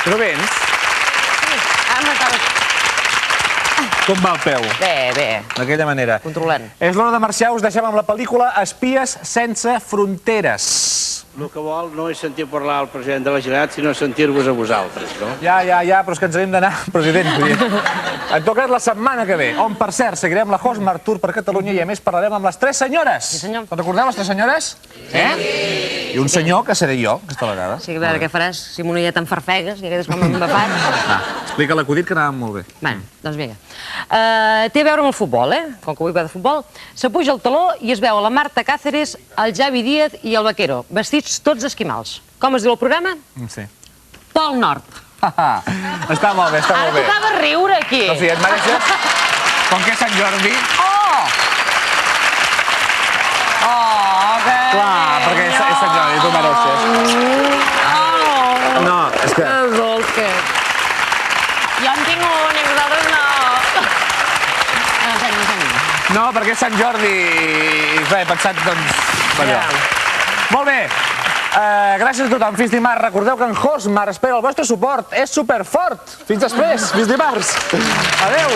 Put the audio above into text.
No vens? Com va el peu? Bé, bé. D'aquella manera. Controlant. És l'hora de marxar, us deixem amb la pel·lícula Espies sense fronteres. El que vol no és sentir parlar al president de la Generalitat, sinó sentir-vos a vosaltres, no? Ja, però és que ens hem d'anar, president. En tot cas, la setmana que ve, on, per cert, seguirem la Hostmart Tour per Catalunya i, a més, parlarem amb les 3 senyores. Sí, senyor. Te'n recordeu, les 3 senyores? I un senyor, que seré jo, aquesta vegada. Sí, a veure què faràs, si m'ho no hi ha tan farfegues, i aquest és com embapat. Explica l'acudit, que anàvem molt bé. Bé, doncs vinga. Té a veure amb el futbol, Com que avui va de futbol. S'apuja el taló i es veu a la Marta Cáceres, el Javi Díaz i el Vaquero, vestits tots esquimals. Com es diu el programa? Sí. Pol Nord. Està molt bé, està molt bé. Ara tocava riure, aquí. Sofia, et mereixes? Com que és Sant Jordi... Clar, perquè és Sant Jordi, tu mereixes. No, és que... Que dolce. Jo en tinc un i vosaltres no. No, perquè és Sant Jordi i he pensat, doncs, per allò. Molt bé. Gràcies a tothom. Fins dimarts. Recordeu que en Hostmart espera el vostre suport. És superfort. Fins després. Fins dimarts. Adéu.